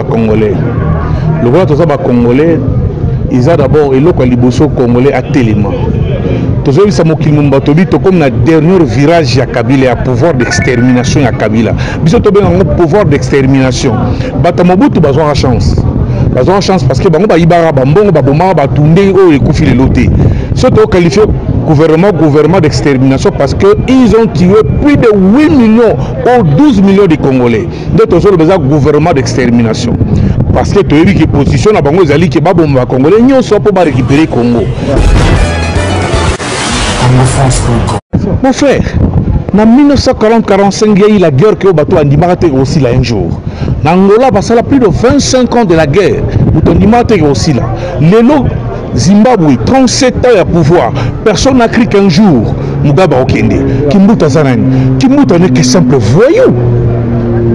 Congolais. Le roi Congolais, ils ont d'abord et l'autre liboso congolais à Téléma. Tous les comme le dernier virage à Kabila, à pouvoir d'extermination à Kabila. Biso to un pouvoir d'extermination. Batamobutu besoin de chance. Besoin de chance parce que bango ba ibara bambongo ba bomba ba tunde o et kufi le loté. Surtout qualifié gouvernement d'extermination parce qu'ils ont tué plus de 8 millions ou 12 millions de Congolais. Donc, ils ont besoin de gouvernement d'extermination. Parce que tu as vu que position à Bango Zali qui est bomba Congolais, ils sont pour récupérer le Congo. Mon frère, en 1940-45, il y a eu la guerre qui a eu aussi là un jour. En Angola, ça a plus de 25 ans de la guerre. Nous avons aussi là. Zimbabwe, 37 ans à pouvoir. Personne n'a cru qu'un jour, Mugabe Okende, Kimbuta Zanani. Kimbuta n'est que simple voyou.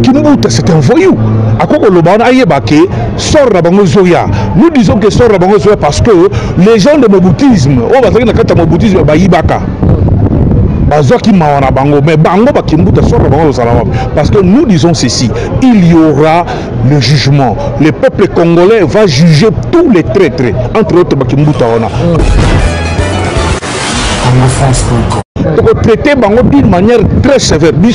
Kimbuta, c'est un voyou. À quoi le ban Ayebake sort la Bangozoya. Nous disons que sort la Bangozoya parce que les gens de Moboutisme, oh, parce que dans le Moboutisme, Bayibaka. Parce que nous disons ceci, il y aura le jugement. Le peuple congolais va juger tous les traîtres, entre autres Bakimbuta. Donc traiter d'une manière très sévère. Donc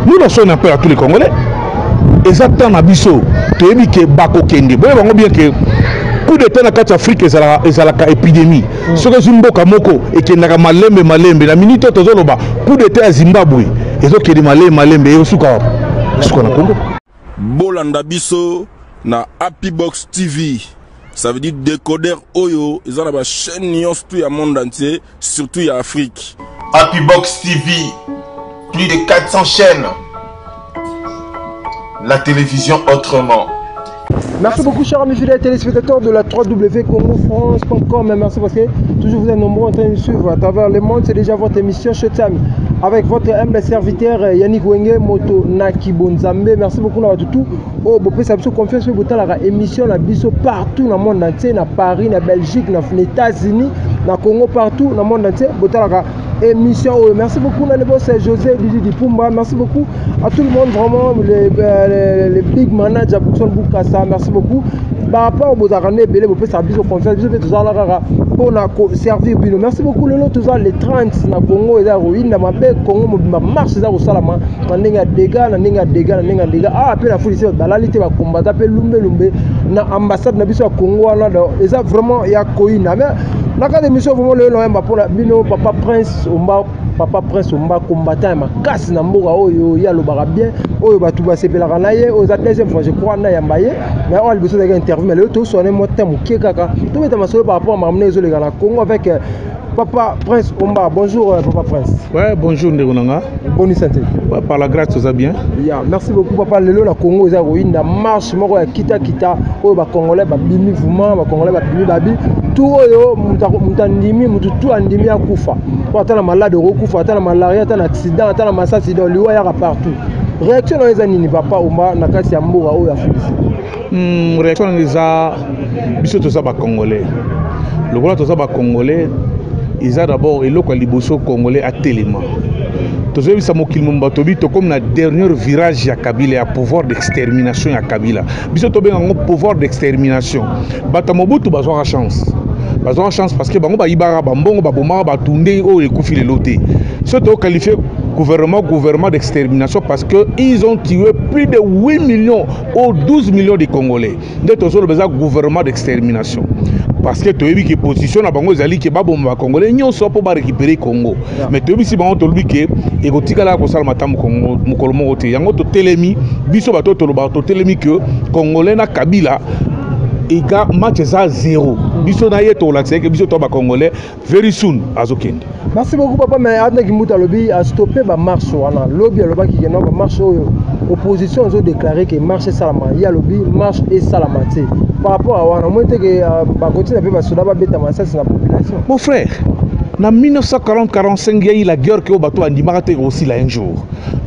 nous nous sommes un peu à tous les Congolais. Exactement à Bisso. Tu as dit que Bako Kende. Bien que coup de temps en Afrique est la épidémie. Ce que Zimboka Moko et qui n'a malembe la minute tozoloba coup de temps à Zimbabwe et donc qui est malembe et aussi quoi Congo. Bolanda biso na Happy Box TV. Ça veut dire décodeur Oyo, ils ont la chaîne Nyons tout le monde entier, surtout en Afrique. Happy Box TV, plus de 400 chaînes. La télévision autrement. Merci beaucoup, chers amis fidèles téléspectateurs de la www.congofrance.com. Merci parce que toujours vous êtes nombreux en train de suivre à travers le monde. C'est déjà votre émission Showtime avec votre humble serviteur Yannick Wenge Moto Naki Bonzambe. Merci beaucoup à tout. Oh, vous pouvez savoir confiance sur votre émission la biso partout dans le monde entier, dans Paris, dans Belgique, dans les États-Unis, dans Congo, partout dans le monde entier. Émission. Merci beaucoup à boss José Didi Dipumba. Merci beaucoup à tout le monde, vraiment les big managers pour Bukasa. Merci beaucoup. Par rapport aux Arabes, vous pouvez savoir confiance. Vous pour servir. Merci beaucoup. Les 30 na Congo et la ruine, na mabe Congo marche ça au salama. Nanenga dégâts. Ah après la folie c'est balalité va combattre après lumbe na ambassade na biso Congo là. Et ça vraiment il y a Koina. Mais la cas d'émission vraiment le nom pour la bino Papa Prince Omba combattant ma casse na mboka oyo ya lo bien oyo batu ba sepelaka na ye aux deuxième fois je crois na yambaye mais on a besoin d'une interview mais le tout sonné mo temu kekaka tout mettre ma solo par rapport à m'amener les gars na Congo avec Papa Prince Omba. Bonjour Papa Prince. Ouais, bonjour Ndegonanga. Bonne santé. Ouais, par la grâce, tout ça bien. Yeah, merci beaucoup Papa. Lelo la Congo eza ruine na marche moko ya kita oyo ba Congolais ba bimi mouvement ba Congolais ba bimi babi tout oyo mutandimi mutu tout andimi akufa. Ata na malade okufa, ata na malaria, ata na accident, ata na masasi dans liwa ya partout. Réaction na eza nini Papa Omba na kati ya mboka oyo ya fulisi. Réaction na eza biso to za ba Congolais. Le roi to za ba Congolais ils ont d'abord et l'autre liboso congolais à Téléma. Tous les comme le dernier virage à Kabila, à pouvoir d'extermination à Kabila. Biso to ben un pouvoir d'extermination. Batamobutu besoin de chance. Besoin de chance parce que bango ba ibara bambongo ba bomba ba tunde o et kufi le loté. Surtout qualifié gouvernement d'extermination parce qu'ils ont tué plus de 8 millions ou 12 millions de Congolais. Donc tous les besoin gouvernement d'extermination. Parce que tu as vu que position à Bango Zali qui est pas bon Congolais, ils sont pour récupérer Congo. Mais tu as vu si Bango te lui que et au tigala ko sala matam Congo mukolomo ote yango to telemi biso bato to loba to telemi que Congolais na Kabila et ga match ça 0. Biso na yeto la que biso to ba Congolais very soon azokende. Merci beaucoup Papa mais adna kimuta lobby a stoppé ba marche wana lobby loba ki na ba marche oyo opposition ont déclaré que marche salama il y a lobby marche et salamate. Par rapport à wana moi que ba continue pe ba soda ba beta masasi na population. Mon frère, en 1940-45, il y a eu la guerre qui a été aussi là un jour.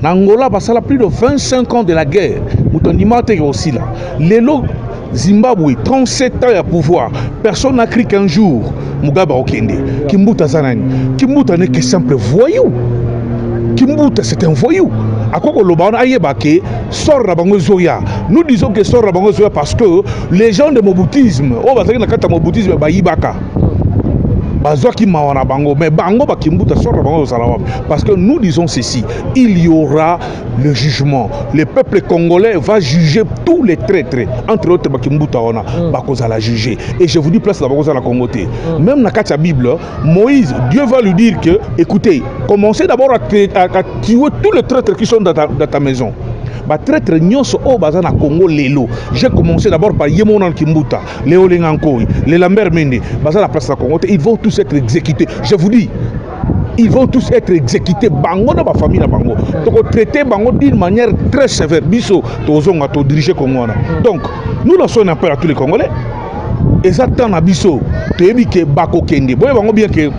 En Angola, ça a plus de 25 ans de la guerre. Il a aussi là. Lélo, Zimbabwe, 37 ans à pouvoir. Personne n'a cru qu'un jour, Mugabe Okende, Kimbuta Zanani. Kimbuta n'est que simple voyou. Kimbuta c'est un voyou. À quoi Lobana Ayebake sort Rabango Zoya. Nous disons que sort Rabango Zoya parce que les gens de Moboutisme, oh, parce que dans le Moboutisme, Bayibaka. Mais parce que nous disons ceci, il y aura le jugement. Le peuple congolais va juger tous les traîtres. Entre autres, la juger. Et je vous dis, place la Congoté. Même dans la Bible, Moïse, Dieu va lui dire que, écoutez, commencez d'abord à tuer tous les traîtres qui sont dans ta maison. Traître nyonso au bazana Congo lelo. J'ai commencé d'abord par Yemonan Kimbuta, Léo Lengankoy, les Lambert Mende, bazana place la Congo. Ils vont tous être exécutés. Je vous dis, ils vont tous être exécutés. Bango dans ma famille na bango. Donc traiter bango d'une manière très sévère. Biso tozonga to diriger Congo. Donc nous lançons un appel à tous les Congolais. Exactement biso. Toyebi ke bako kende. Boye bango bien que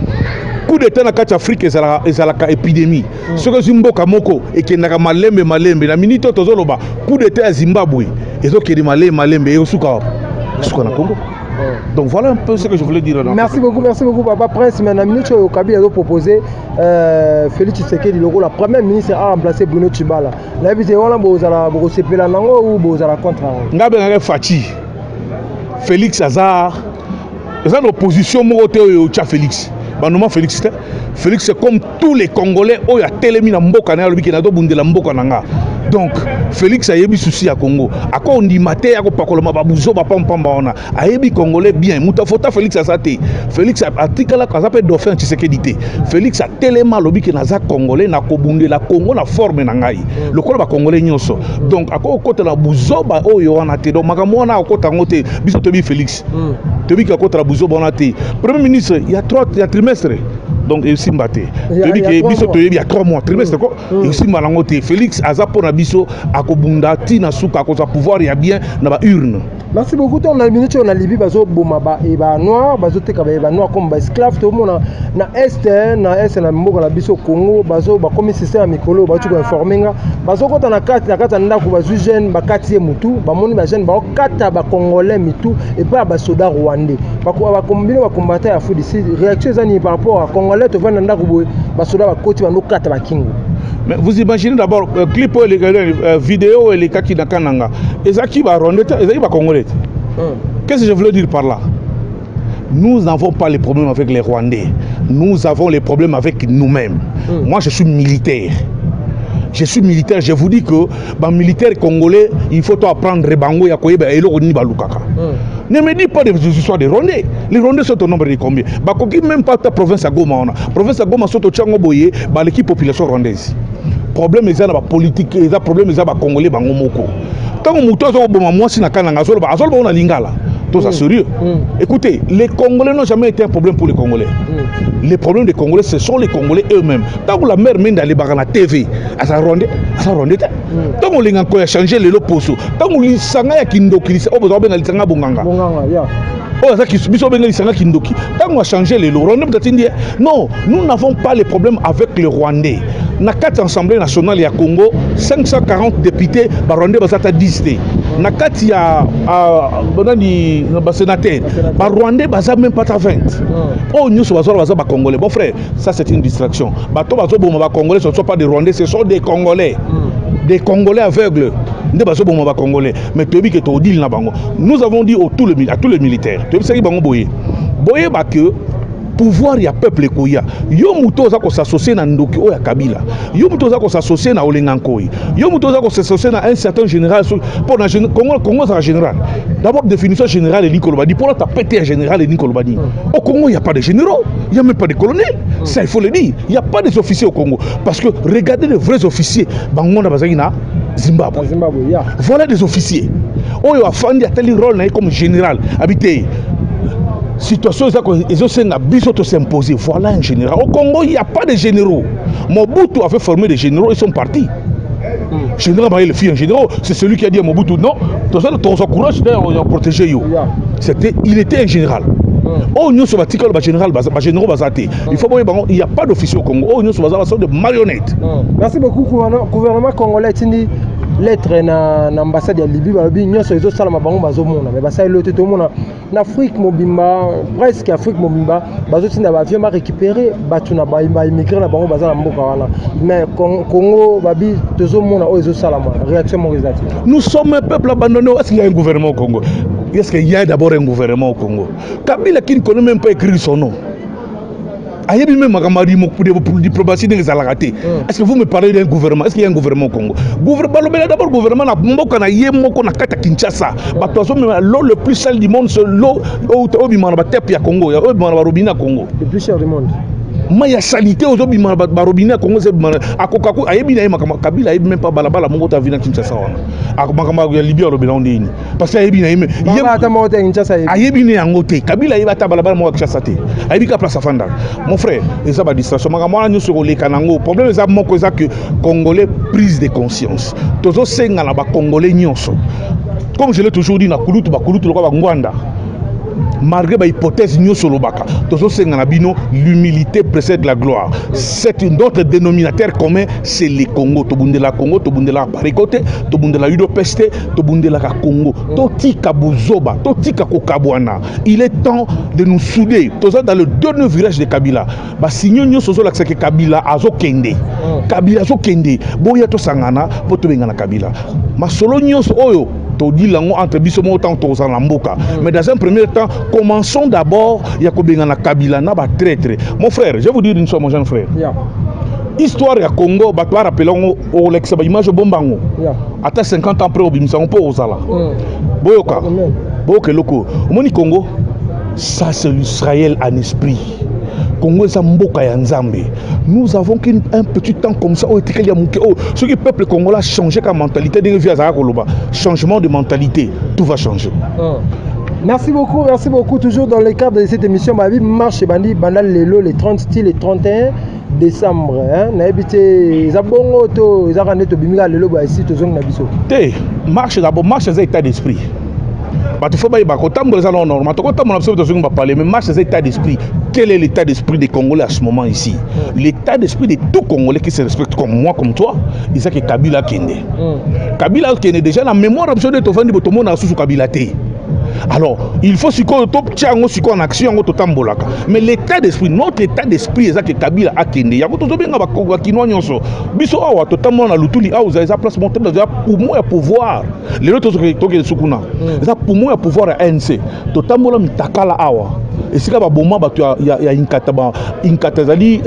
coup d'état na kati Afrique ezalaka épidémie. Ce que Zimboka moko et qui n'a malembe la minute tozoloba coup d'état à Zimbabwe et donc qui malembe et suka na Congo. Donc voilà un peu ce que je voulais dire. Merci beaucoup Papa Prince. Mais la minute où Kabila a proposé Félix Tshisekedi la première ministre a remplacé Bruno Tshibala. La vie c'est voilà bozala bozosepela nango ou bozala contre. Ngabe Fati Félix Azar. C'est l'opposition morote au Tcha Félix. Banoma Félix, Félix c'est comme tous les Congolais où il y a télémi na mboka na lobi na do bundela mboka nanga. Donc Félix a yebi souci à Congo. A quoi on dit maté a ko pakoloma babuzo ba pamba ona. A yebi Congolais bien. Mutafota Félix a saté. Félix a article ka s'appelle dauphin Tshisekedi. Félix a téléma lobi na za Congolais na ko bundela Congo na forme na ngai. Le ko ba Congolais nyonso. Donc a ko kota la buzo ba oyo wana te. Donc makamwa na ko tangote biso tobi Félix. Tobi ka kota la buzo bona te. Premier ministre, il y a 3 trimestres. Donc il s'y battait. Il y a 3 mois. Trimestre quoi? Il s'y malangoté. Félix Azapo na biso akobunda tina suka koza pouvoir ya bien na ba urne. Merci beaucoup. On a minute on a Libye bazo boma ba e ba noir bazo teka ba noir comme ba esclave to mona na est na mboka na biso Congo bazo ba comme système ya mikolo ba tu ko informer nga bazo kota na kati ndako bazo jeune ba kati mutu ba moni ba jeune ba kata ba congolais mitu et pas ba soda rwandais ba kombino ba combattre ya foot ici réaction zani par rapport à congolais to vanda ndako boy ba soda ba koti ba no kata ba kingo. Mais vous imaginez d'abord clip vidéo et les kaki na kananga ezaki ba rwandais ezaki ba congolais. Qu'est-ce que je voulais dire par là? Nous n'avons pas les problèmes avec les Rwandais. Nous avons les problèmes avec nous-mêmes. Moi, je suis militaire. Je vous dis que les militaires congolais, il faut apprendre Rebango, Yakoyeba et Loroni Balukaka. Ne me dis pas des histoires des Rwandais. Les Rwandais sont au nombre de combien? Même pas ta province à Goma. Province à Goma sont au Tchango Boye, l'équipe population rwandaise. Problème est la politique, les problèmes est la Congolais bangomoko. Tant que mouton zo boma moi si na kananga azol ba na lingala. Tout ça sérieux. Écoutez, les Congolais n'ont jamais été un problème pour les Congolais. Les problèmes des Congolais, ce sont les Congolais eux-mêmes. Tant que la mère mène d'aller à la TV, à sa ronde, tant que les a changé les loposo, tant que les sanga ya kindoki, oh besoin ben alisanga bonganga. Oh, ça qui subit les sanga kindoki. Tant qu'on a changé les lots, non, nous n'avons pas les problèmes avec les Rwandais. Na 4 assemblées nationales ya Congo, 540 députés, Rwandais basata 10. Na 4 ya bonani sénateur, Rwandais basa même pas 20. Oh, nous sommes ba Congolais. Bon frère, ça c'est une distraction. Bato bazo bon ba Congolais, ce ne sont pas des Rwandais, ce sont des Congolais. Des Congolais aveugles. Congolais. Mais nous avons dit à tous les militaires, boye ba que pouvoir ya peuple koya yo muto za ko s'associer na ndoki o ya Kabila yo muto za ko s'associer na Olengankoi yo muto za ko s'associer na un certain général pour na Congo ça général d'abord définition générale et Nicolobadi pour la péter général et Nicolobadi au Congo il y a pas de généraux il y a même pas de colonels ça il faut le dire il y a pas des officiers au Congo parce que regardez les vrais officiers bangonda bazina Zimbabwe voilà des officiers oyo afandi a tel rôle comme général habité situation ils ont s'imposer. Voilà un général. Au Congo, il n'y a pas de généraux. Mobutu avait formé des généraux, ils sont partis. Général Maï, le fils un général, c'est celui qui a dit à Mobutu non, ton courage, on a protégé. Il était un général. Oh, nous sommes général, il faut il n'y a pas d'officier au Congo. Oh, nous sommes des marionnettes. Merci beaucoup, gouvernement congolais. lettre na ambassade ya Libye ba bi nyonso ezo sala mabango bazomona mais basali lote to mona na Afrique mobimba presque Afrique mobimba bazo tinda ba avion ba récupérer batu na ba immigré na bango bazala mboka wana mais Congo babi tozo mona o ezo sala ma réaction morisati. Nous sommes un peuple abandonné. Est-ce qu'il y a un gouvernement au Congo? Est-ce qu'il y a d'abord un gouvernement au Congo? Kabila qui ne connaît même pas écrire son nom. Est-ce que vous me parlez d'un gouvernement? Est-ce qu'il y a un gouvernement au Congo? D'abord, gouvernement, l'eau le plus sale du monde, c'est l'eau au Congo. Le plus cher du monde. Il y a salité aux hommes qui robinet Congo c'est à Kokaku ayebina Kabila ayeb même pas balabala mongo ta vina Kinshasa wana ya Libye robinet on dit parce que ayebina yeme ata mo te Kinshasa ayebina yango te Kabila ayeba ta balabala mongo Kinshasa te ayebika place afanda mon frère ça va distraction makamwa nyo sur le kanango problème ça moko ça que congolais prise de conscience tozo senga na ba congolais nyonso comme je l'ai toujours dit na kulutu lo ba ngwanda. Malgré l'hypothèse l'humilité précède la gloire. C'est une autre dénominateur commun, c'est les Congo. Tobundela Congo, Tobundela Parikote, Tobundela Udopeste, Tobundela Congo, Totika Buzoba, Totika Kokabwana. Il est temps de nous souder. Dans le dernier virage de Kabila, signons sozo la que Kabila azo kende. Kabila azo kende. Boya to sangana, poto bengana Kabila. Ma solo nyos oyo. Entre bisomo autant mais dans un premier temps, commençons d'abord Yakobengana Kabila na ba traître. Mon frère, je vais vous dire une chose, mon jeune frère. Yeah. Histoire ya Congo, ba toi rappelons au Lex ba image bombango. Yeah. Ata 50 ans après obimisa on peut osala. Boyoka. Boyoka loko. Moni Congo, ça c'est l'Israël en esprit. Congo est mboka ya Nzambe. Nous avons qu'un petit temps comme ça. Ce que le peuple congolais a changé comme mentalité, changement de mentalité, tout va changer. Merci beaucoup. Toujours dans le cadre de cette émission, ma vie marche bandi bandal lelo les 30 et 31 décembre. Na habité zabongo to zakane to bimika lelo ba ici to zong na biso. Té, marche d'abord, marche c'est état d'esprit. Il faut parler, mais marche des états d'esprit. Quel est l'état d'esprit des Congolais à ce moment ici? L'état d'esprit de tout Congolais qui se respecte comme moi, comme toi, il sait que Kabila Kende. Kabila Kende, déjà, la mémoire absolue de tout le monde a sous Kabila Té. Alors, il faut en action, mais l'état d'esprit, notre état d'esprit, c'est que Kabila a Kende. Il y a place pour moi pouvoir. Les autres sont pour moi pouvoir à ANC. Totalement mitakala awa. Et c'est là il y a une katazali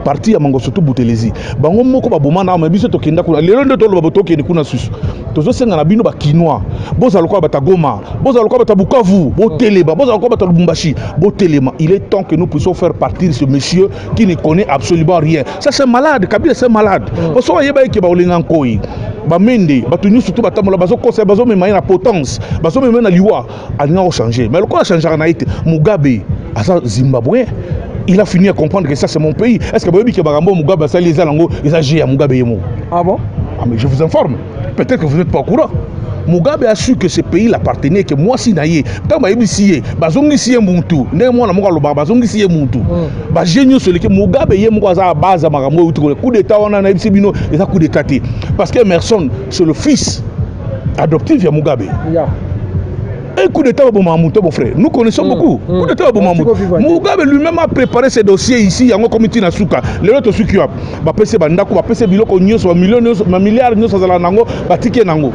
partie à Mangosoto Boutelezi. Bango moko ba boma na ma biso to kenda kuna. Les deux tolo ba to kenda kuna sus. Tozo senga na bino ba kinois. Boza lokwa ba Goma, boza lokwa ba Bukavu, bo Teleba, boza lokwa ba Lubumbashi, bo Telema. Il est temps que nous puissions faire partir ce monsieur qui ne connaît absolument rien. Ça c'est malade, Kabila c'est malade. On soit yeba ki ba olinga nkoi. Bamende batuni surtout batamola bazo conseil bazo me na potence bazo me na liwa alina changer mais le quoi changer na été Mugabe à Zimbabwe il a fini à comprendre que ça c'est mon pays. Est-ce que Bobi Kebarambo Mugabe ça les alango ils a géré Mugabe yemo. Ah bon? Ah mais je vous informe, peut-être que vous n'êtes pas au courant. Mugabe a su que ce pays l'appartenait, que moi si naïe, tant que ici, bazongi si muntu, ne moi na monga loba bazongi si muntu, ba génieux sur lequel Mugabe yé monga za base à marambo coup d'état on a na ici bino et ça coup d'état parce que Emerson c'est le fils adoptif de Mugabe. Un coup d'état au Mamouto, mon frère. Nous connaissons beaucoup. Coup d'état au Mamouto. Mugabe lui-même a préparé ses dossiers ici, en comité Nasuka. Les autres ceux qui ont passé Bandako, va passer Biloko Nyos, milliards Nyos à Nango, Batike Nango.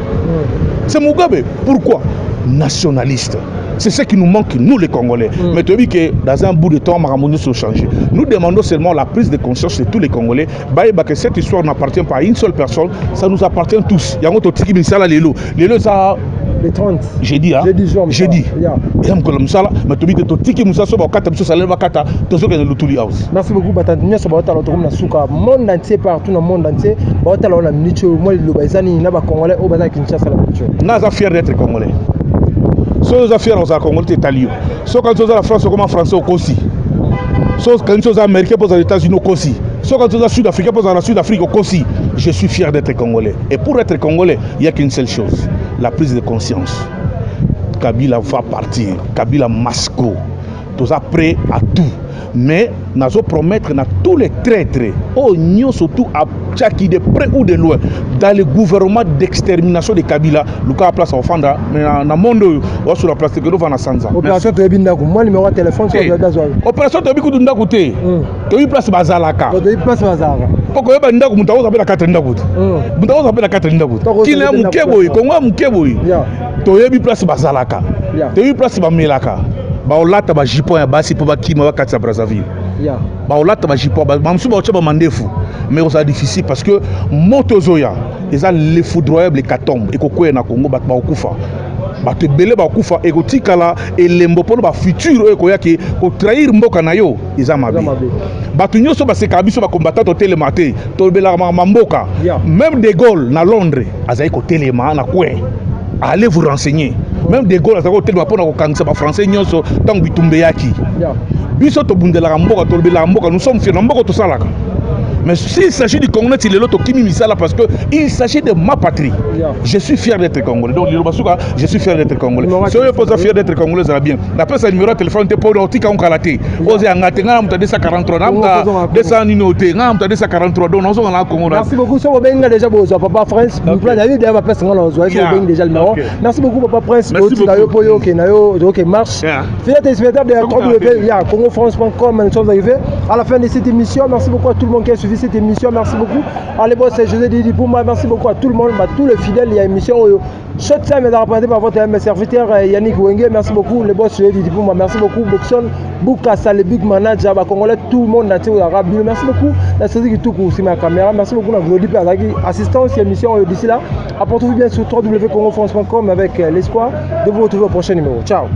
C'est Mugabe. Pourquoi? Nationaliste. C'est ce qui nous manque, nous les Congolais. Mais tu dis que dans un bout de temps, Maramouni se changer. Nous demandons seulement la prise de conscience de tous les Congolais. Que cette histoire n'appartient pas à une seule personne, ça nous appartient tous. Il y a un autre qui me sala l'élo. L'élo, ça. Les 30. J'ai dit, hein? J'ai dit. Merci beaucoup, Batania. Monde entier, partout dans le monde entier. Moi, le Congolais, au Bazar Kinshasa. Nous sommes fiers d'être Congolais. Ceux qui sont fiers d'être Congolais, c'est Talio. Ceux qui sont en France, comme en français, au Kossi. Ceux qui sont américains, pour les États-Unis, au Kossi. Ceux qui sont sud-africains, pour la Sud-Afrique, au Kossi. Je suis fier d'être Congolais. Et pour être Congolais, il n'y a qu'une seule chose, la prise de conscience. Kabila va partir. Kabila Masco. tous prêts à tout. Mais nous allons promettre à tous les traîtres, surtout à Tchaki de près ou de loin, dans le gouvernement d'extermination de Kabila, le cas à place au Fanda, mais dans le monde, sur la place de Kedo Vana Sanza. Opération Tebindakou, moi numéro de téléphone sur le Dazoy. Opération Tebindakou, tu as eu place Bazalaka. Tu as eu place Bazalaka. Pourquoi tu as eu place Bazalaka? Tu as eu place Bazalaka. Tu as eu place Bamelaka. Baolata ba jipon ya basi po bakima bakati Brazzaville. Baolata ba jipon ba mamsu ba ochaba mandefu. Mais c'est difficile parce que motozoya, ils ont les foudroyables katombe et kokoya na Congo ba okufa. Ba te belé ba okufa et kotikala et lembo pour ba futur e koya ki ko trahir mboka na yo, ils ont mabe. Ba tu nyoso ba se kabiso ba combattant to télématé, to bela mboka. Même de Gaulle na Londres, azai ko téléma na kwe. Allez vous renseigner. Même de Gaulle, français, nous sommes fiers. Mais s'il s'agit du Congo, il est l'autre qui m'y là parce qu'il s'agit de ma patrie. Je suis fier d'être Congolais. Donc, je suis fier d'être Congolais. Si vous êtes fier d'être Congolais, ça va bien. D'après ce numéro de téléphone, tu peux dire que tu as kalaté. Osez en gâter, tu as 243, tu as 243. Donc, nous sommes en Congo. Merci beaucoup. Si vous avez déjà besoin, Papa Prince, vous avez déjà le numéro. Merci beaucoup, Papa Prince. Merci beaucoup. Marche. Fidèle téléspectateur de www.congofrance.com, nous sommes arrivés à la fin de cette émission. Merci beaucoup à tout le monde qui a suivi cette émission. Merci beaucoup. Allez, boss, c'est José Didi pour moi. Merci beaucoup à tout le monde, tous les fidèles. Il y a une émission. Shot time est rapporté par votre serviteur Yannick Wenge. Merci beaucoup. Le boss José Didi pour moi. Merci beaucoup. Boxon, Boukassa, le big manager, Congolais, tout le monde. Merci beaucoup. La série qui tout aussi ma caméra. Merci beaucoup. Assistance, émission d'ici là. Apportez-vous bien sur www.congofrance.com avec l'espoir de vous retrouver au prochain numéro. Ciao.